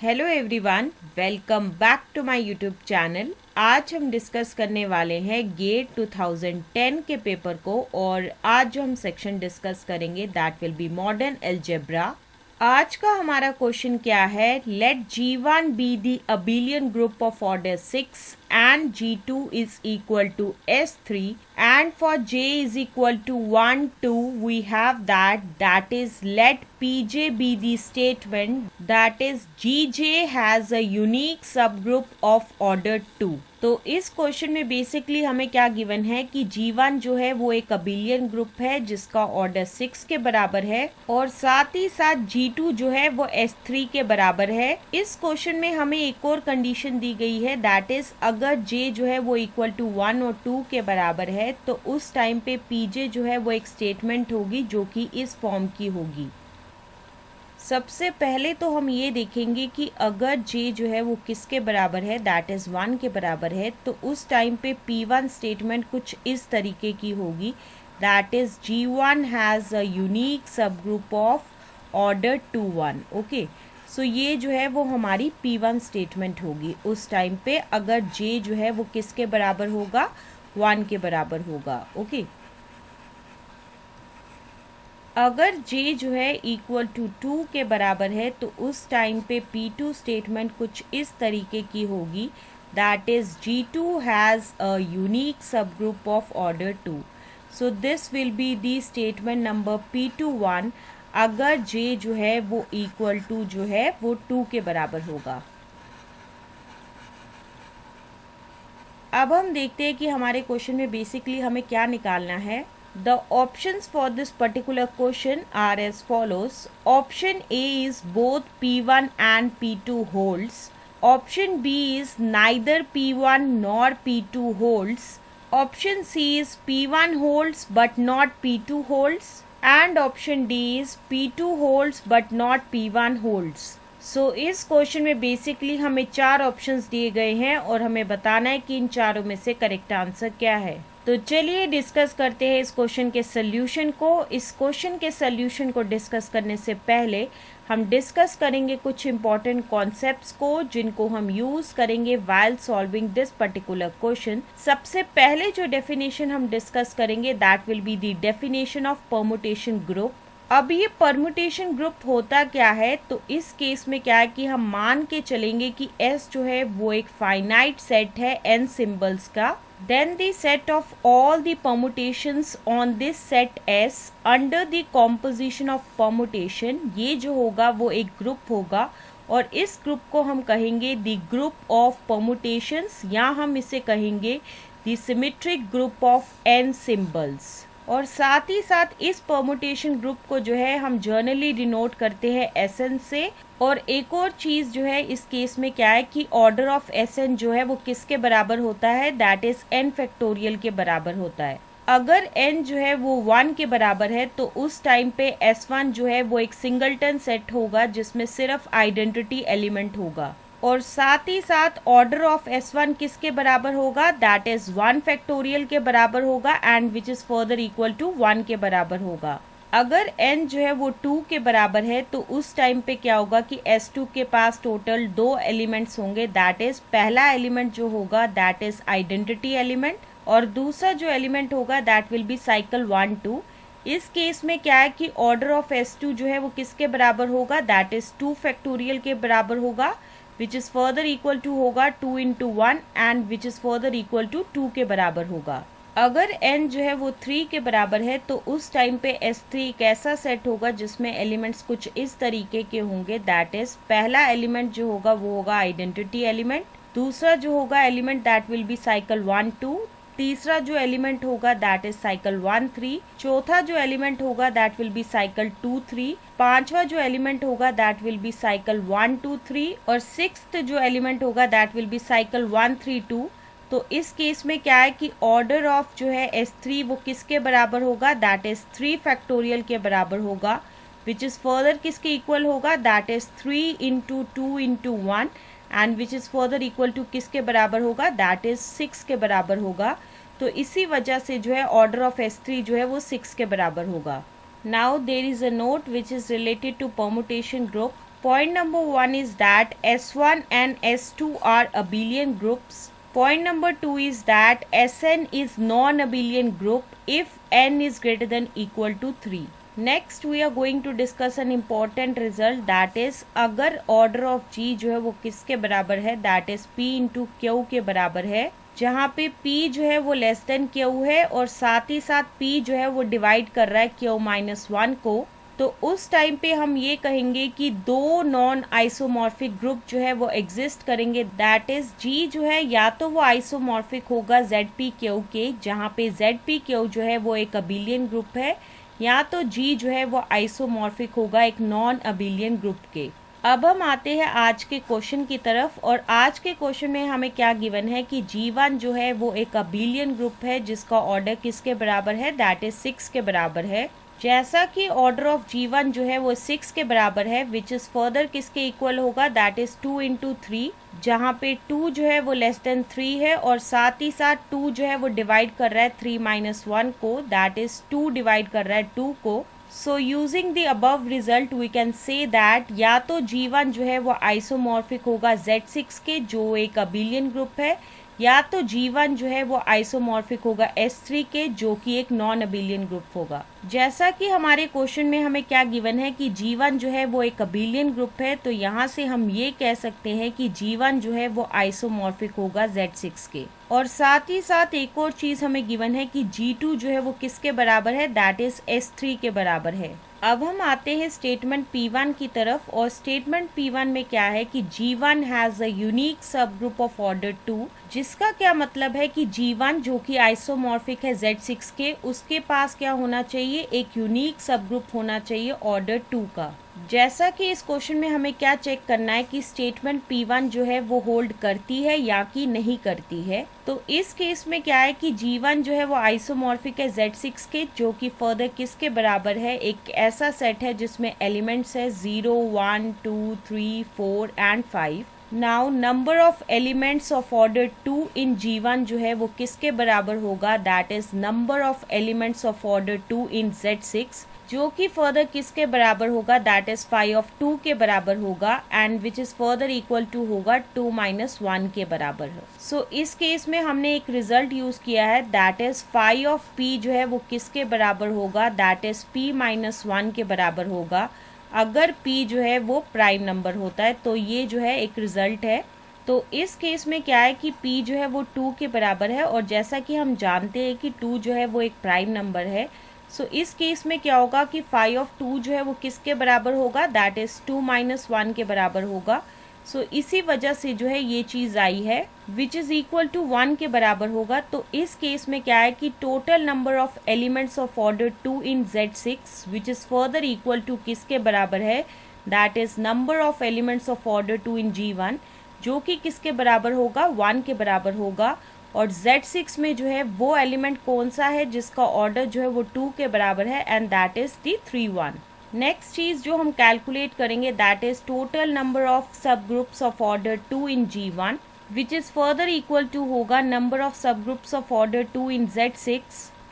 Hello everyone, welcome back to my YouTube channel. आज हम discuss करने वाले हैं गेट 2010 के पेपर को और आज जो हम सेक्शन डिस्कस करेंगे that will be modern algebra. आज का हमारा क्वेश्चन क्या है? Let G1 be the abelian group of order 6 and G2 is equal to S3 and for J is equal to 1, 2 we have that is let Pj be the statement that is Gj has a unique subgroup of order 2। तो इस question में basically हमें क्या given है कि G1 जो है वो एक अबिलियन ग्रुप है जिसका ऑर्डर 6 के बराबर है और साथ ही साथ G2 जो है वो S3 के बराबर है। इस क्वेश्चन में हमें एक और कंडीशन दी गई है दैट इज अगर J जो है वो इक्वल टू 1 और 2 के बराबर है तो उस टाइम पे Pj जो है वो एक स्टेटमेंट होगी जो कि इस फॉर्म की होगी। सबसे पहले तो हम ये देखेंगे कि अगर J जो है वो किसके बराबर है दैट इज 1 के बराबर है तो उस टाइम पे P1 स्टेटमेंट कुछ इस तरीके की होगी that is G1 has a unique subgroup of order 2 1। Okay, सो ये जो है वो हमारी P1 स्टेटमेंट होगी उस टाइम पे अगर J जो है वो किसके बराबर होगा, 1 के बराबर होगा। ओके, अगर J जो है इक्वल टू 2 के बराबर है तो उस टाइम पे P2 स्टेटमेंट कुछ इस तरीके की होगी that is G2 has a unique subgroup of order 2। So this will be the statement number P21 अगर J जो है वो इक्वल टू जो है वो 2 के बराबर होगा। अब हम देखते हैं कि हमारे क्वेश्चन में बेसिकली हमें क्या निकालना है। The options for this particular question are as follows. Option A is both P1 and P2 holds. Option B is neither P1 nor P2 holds. Option C is P1 holds but not P2 holds. And option D is P2 holds but not P1 holds. सो इस question में basically हमें 4 options दिए गए हैं और हमें बताना है कि इन चारों में से करेक्ट आंसर क्या है। तो चलिए डिस्कस करते हैं इस क्वेश्चन के सॉल्यूशन को। इस क्वेश्चन के सॉल्यूशन को डिस्कस करने से पहले हम डिस्कस करेंगे कुछ इंपॉर्टेंट कॉन्सेप्ट्स को जिनको हम यूज करेंगे while solving this particular question. सबसे पहले जो डेफिनेशन हम डिस्कस करेंगे that will be the definition of permutation group. अब ये परमुटेशन ग्रुप होता क्या है? तो इस केस में क्या है कि हम मान के चलेंगे कि S जो है वो एक फाइनाइट सेट है n सिंबल्स का। Then the set of all the permutations on this set S under the composition of permutation, ये जो होगा वो एक ग्रुप होगा और इस ग्रुप को हम कहेंगे the group of permutations या हम इसे कहेंगे the symmetric group of n symbols। और साथ ही साथ इस परमुटेशन ग्रुप को जो है हम जर्नली डिनोट करते हैं Sn से। और एक और चीज जो है इस केस में क्या है कि ऑर्डर ऑफ Sn जो है वो किसके बराबर होता है दैट इज n फैक्टोरियल के बराबर होता है। अगर n जो है वो 1 के बराबर है तो उस टाइम पे S1 जो है वो एक सिंगलटन सेट होगा जिसमें सिर्फ आइडेंटिटी एलिमेंट होगा और साथ ही साथ ऑर्डर ऑफ S1 किसके बराबर होगा दैट इज 1 फैक्टोरियल के बराबर होगा and which is further equal to 1 के बराबर होगा। अगर n जो है वो 2 के बराबर है तो उस टाइम पे क्या होगा कि S2 के पास टोटल 2 एलिमेंट्स होंगे दैट इज पहला एलिमेंट जो होगा दैट इज आइडेंटिटी एलिमेंट और दूसरा जो एलिमेंट होगा दैट विल बी साइकिल 1 2। इस केस में क्या है कि ऑर्डर ऑफ S2 जो है वो किसके बराबर होगा दैट इज 2 फैक्टोरियल के बराबर होगा which is further equal to होगा 2 into 1 and which is further equal to 2 के बराबर होगा। अगर n जो है वो 3 के बराबर है तो उस टाइम पे S3 एक ऐसा सेट होगा जिसमें एलिमेंट्स कुछ इस तरीके के होंगे दैट इज पहला एलिमेंट जो होगा वो होगा आइडेंटिटी एलिमेंट, दूसरा जो होगा element that will be cycle 1 2, तीसरा जो एलिमेंट होगा दैट इज साइकिल 1 3, चौथा जो एलिमेंट होगा दैट विल बी साइकिल 2 3, पांचवा जो एलिमेंट होगा दैट विल बी साइकिल 1 2 3 और सिक्स्थ जो एलिमेंट होगा दैट विल बी साइकिल 1 3 2। तो इस केस में क्या है कि ऑर्डर ऑफ जो है S3 वो किसके बराबर होगा दैट इज 3 फैक्टोरियल के बराबर होगा विच इज फर्दर किसके इक्वल होगा that is 3 into 2 into 1 and which is further equal to किसके बराबर होगा दैट इज 6 के बराबर होगा। तो इसी वजह से जो है ऑर्डर ऑफ S3 जो है वो 6 के बराबर होगा। Now there is a note which is related to permutation group. Point number 1 is that S1 and S2 are abelian groups. Point number 2 is that Sn is non-abelian group if n is greater than equal to 3. Next we are going to discuss an important result, that is अगर order of G जो है वो किसके बराबर है, that is P into Q के बराबर है, जहाँ पे P जो है वो लेस देन Q है और साथ ही साथ P जो है वो डिवाइड कर रहा है Q माइनस 1 को, तो उस टाइम पे हम ये कहेंगे कि दो नॉन आइसोमॉर्फिक ग्रुप जो है वो एग्जिस्ट करेंगे, दैट इज जी जो है या तो वो आइसोमॉर्फिक होगा ZPQ के, जहाँ पे ZPQ जो है वो एक अबिलियन ग्रुप है, या तो जी जो है वो आइसोमॉर्फिक होगा एक नॉन अबिलियन ग्रुप के। अब हम आते हैं आज के क्वेश्चन की तरफ, और आज के क्वेश्चन में हमें क्या गिवन है कि G1 जो है वो एक अबिलियन ग्रुप है जिसका ऑर्डर किसके बराबर है, दैट इज 6 के बराबर है। जैसा कि ऑर्डर ऑफ G1 जो है वो 6 के बराबर है, विच इज फर्दर किसके इक्वल होगा, दैट इज 2 into 3, जहाँ पे 2 जो है वो लेस देन 3 है और साथ ही साथ 2 जो है वो डिवाइड कर रहा है 3 माइनस 1 को, दैट इज 2 डिवाइड कर रहा है 2 को। So using the above result we can say that या तो G1 जो है वो आइसोमॉर्फिक होगा Z6 के, जो एक अबिलियन ग्रुप है, या तो G1 जो है वो आइसोमॉर्फिक होगा S3 के, जो कि एक नॉन अबिलियन ग्रुप होगा। जैसा कि हमारे क्वेश्चन में हमें क्या गिवन है कि G1 जो है वो एक अबिलियन ग्रुप है, तो यहाँ से हम ये कह सकते हैं कि G1 जो है वो आइसोमॉर्फिक होगा Z6 के। और साथ ही साथ एक और चीज हमें गिवन है कि G2 जो है वो किसके बराबर है, दैट इज S3 के बराबर है। अब हम आते हैं स्टेटमेंट P1 की तरफ, और स्टेटमेंट P1 में क्या है कि G1 has a unique subgroup of order 2, जिसका क्या मतलब है कि G1 जो कि आइसोमॉर्फिक है Z6 के, उसके पास क्या होना चाहिए, एक यूनिक सब ग्रुप होना चाहिए ऑर्डर 2 का। जैसा कि इस क्वेश्चन में हमें क्या चेक करना है कि स्टेटमेंट P1 जो है वो होल्ड करती है या कि नहीं करती है, तो इस केस में क्या है कि G1 जो है वो आइसोमॉर्फिक है Z6 के, जो कि फर्दर किसके बराबर है, एक ऐसा सेट है जिसमें एलिमेंट्स है 0, 1, 2, 3, 4 and 5। Now number of elements of order 2 in G1 जो है वो किसके बराबर होगा, that is number of elements of order 2 in Z6, जो कि फर्दर किसके बराबर होगा, दैट इज 5 of 2 के बराबर होगा, and which is further equal to होगा 2 minus 1 के बराबर है। सो इस केस में हमने एक रिजल्ट यूज किया है, दैट इज 5 of P जो है वो किसके बराबर होगा, दैट इज P minus 1 के बराबर होगा, अगर P जो है वो प्राइम नंबर होता है। तो ये जो है एक रिजल्ट है। तो इस केस में क्या है कि P जो है वो 2 के बराबर है, और जैसा कि हम जानते हैं कि 2 जो है वो एक प्राइम नंबर है, सो इस केस में क्या होगा कि 5 of 2 जो है वो किसके बराबर होगा, दैट इज 2 minus 1 के बराबर होगा। सो इसी वजह से जो है ये चीज आई है, विच इज इक्वल टू 1 के बराबर होगा। तो इस केस में क्या है कि total number of elements of order 2 in Z6 which is further equal to किसके बराबर है, that is number of elements of order 2 in G1, जो कि किसके बराबर होगा, 1 के बराबर होगा। और Z6 में जो है वो एलिमेंट कौन सा है जिसका ऑर्डर जो है वो 2 के बराबर है, and that is the 3, 1। Next चीज जो हम कैलकुलेट करेंगे, that is total number of subgroups of order 2 in G1, which is further equal to होगा number of subgroups of order 2 in Z6,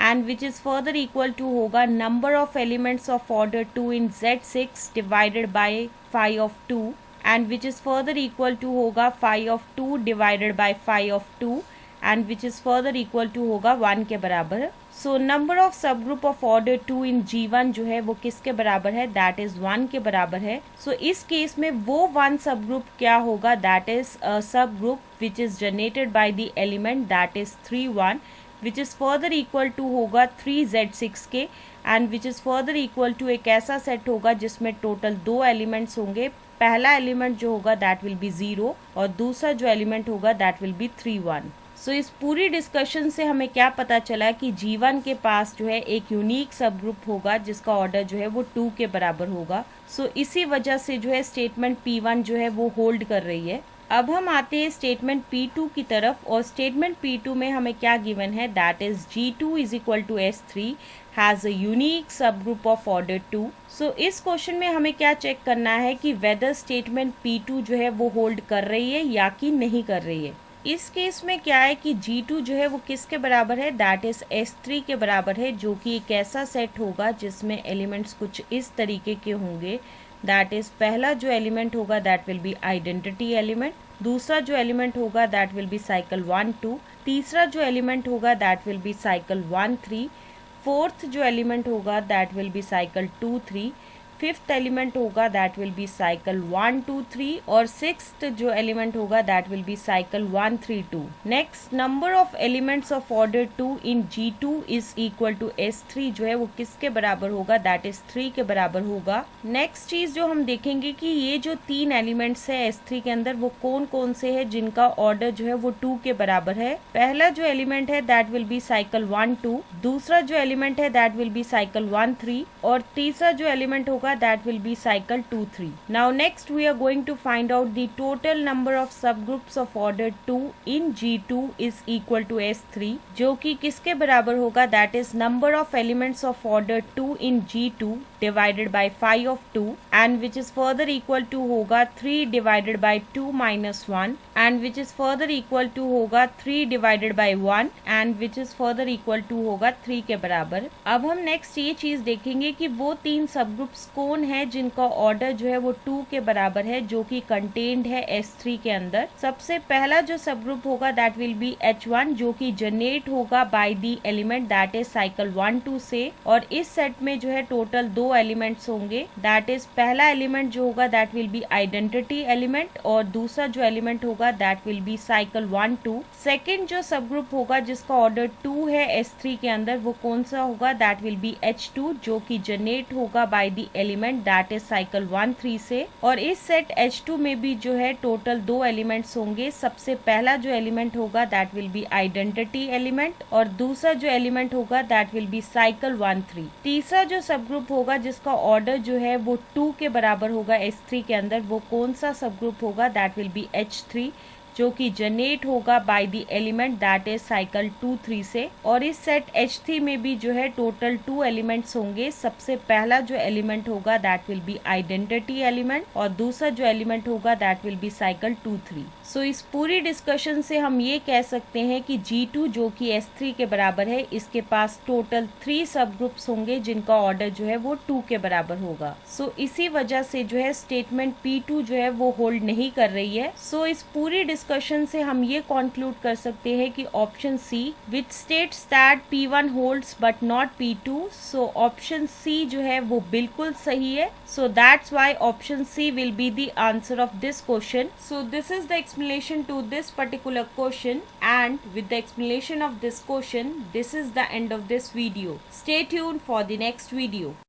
and which is further equal to होगा number of elements of order 2 in Z6 divided by 5 of 2, and which is further equal to होगा 5 of 2 divided by 5 of 2, and which is further equal to होगा 1 के बराबर। So number of subgroup of order 2 in G1 जो है वो किसके बराबर है, दैट इज 1 के बराबर है। सो इस केस में वो 1 सब ग्रुप क्या होगा, that is subgroup which is generated by the element, that is 3, 1, which is further equal to होगा 3 Z6 के, and which is further equal to एक ऐसा सेट होगा जिसमें टोटल 2 एलिमेंट्स होंगे। पहला एलिमेंट जो होगा दैट विल बी 0, और दूसरा जो एलिमेंट होगा दैट विल बी 3, 1। सो इस पूरी डिस्कशन से हमें क्या पता चला कि G1 के पास जो है एक यूनिक सब ग्रुप होगा जिसका ऑर्डर जो है वो 2 के बराबर होगा। सो इसी वजह से जो है स्टेटमेंट P1 जो है वो होल्ड कर रही है। अब हम आते हैं स्टेटमेंट P2 की तरफ, और स्टेटमेंट P2 में हमें क्या गिवन है, that is G2 is equal to S3 has a unique subgroup of order 2। सो इस क्वेश्चन में हमें क्या चेक करना है कि वेदर स्टेटमेंट P2 जो है वो होल्ड कर रही है या कि नहीं कर रही है। इस केस में क्या है कि G2 जो है वो किसके बराबर है, दैट इज S3 के बराबर है, जो कि एक ऐसा सेट होगा जिसमें एलिमेंट्स कुछ इस तरीके के होंगे, दैट इज पहला जो एलिमेंट होगा that will B identity element, दूसरा जो एलिमेंट होगा दैट विल बी साइकिल 1 2, तीसरा जो एलिमेंट होगा that will be cycle 1 3, fourth जो एलिमेंट होगा that will be cycle 2 3, fifth element होगा दैट विल बी साइकिल 1 2 3 और सिक्स्थ जो एलिमेंट होगा that will be cycle 1 3 2। Next, number of elements of order 2 in G2 is equal to S3 जो है वो किसके बराबर होगा, दैट इज 3 के बराबर होगा। नेक्स्ट चीज जो हम देखेंगे कि ये जो तीन एलिमेंट्स है S3 के अंदर वो कौन कौन से है जिनका ऑर्डर जो है वो 2 के बराबर है। पहला जो एलिमेंट है दैट विल बी साइकिल 1 2, दूसरा जो एलिमेंट है दैट विल बी साइकिल 1 3 और तीसरा जो एलिमेंट होगा that will be cycle 2 3. Now next we are going to find out the total number of subgroups of order 2 in G2 is equal to S3 जो कि किसके बराबर होगा, that is number of elements of order 2 in G2 divided by phi of 2 and which is further equal to होगा 3 divided by 2 minus 1 and which is further equal to होगा 3 divided by 1 and which is further equal to होगा 3 के बराबर। अब हम next ये चीज देखेंगे कि वो तीन सबग्रुप्स कौन है जिनका ऑर्डर जो है वो 2 के बराबर है जो कि कंटेन्ड है S3 के अंदर। सबसे पहला जो सबग्रुप होगा दैट विल बी H1 जो कि जनरेट होगा bye the element that is cycle 1 2 से और इस सेट में जो है टोटल दो एलिमेंट्स होंगे दैट इज पहला एलिमेंट जो होगा that will B identity element और दूसरा जो एलिमेंट होगा that will be cycle 1 2। Second जो सबग्रुप होगा जिसका ऑर्डर 2 है S3 के अंदर वो कौन सा होगा, दैट विल बी H2 जो कि जनरेट होगा bye the element that is cycle 1 3 से और इस सेट H2 में भी जो है टोटल दो एलिमेंट्स होंगे। सबसे पहला जो एलिमेंट होगा that will B identity element और दूसरा जो एलिमेंट होगा दैट विल बी साइकिल 1 3। तीसरा जो सबग्रुप होगा जिसका ऑर्डर जो है वो 2 के बराबर होगा S3 के अंदर वो कौन सा सबग्रुप होगा, दैट विल बी H3 जो कि जनरेट होगा bye the element that is cycle 2 3 से और इस सेट H3 में भी जो है टोटल 2 एलिमेंट्स होंगे। सबसे पहला जो एलिमेंट होगा that will B identity element और दूसरा जो एलिमेंट होगा दैट विल बी साइकिल 2 3। सो इस पूरी डिस्कशन से हम ये कह सकते हैं कि G2 जो कि S3 के बराबर है इसके पास टोटल 3 सब ग्रुप्स होंगे जिनका ऑर्डर जो है वो 2 के बराबर होगा। सो इसी वजह से जो है स्टेटमेंट P2 जो है वो होल्ड नहीं कर रही है। सो इस पूरी डिस्कशन से हम ये कंक्लूड कर सकते हैं कि option C which states that P1 holds but not P2, so option C जो है वो बिल्कुल सही है। So that's why option C will be the answer of this question. So this is the explanation to this particular question, and with the explanation of this question this is the end of this video. Stay tuned for the next video.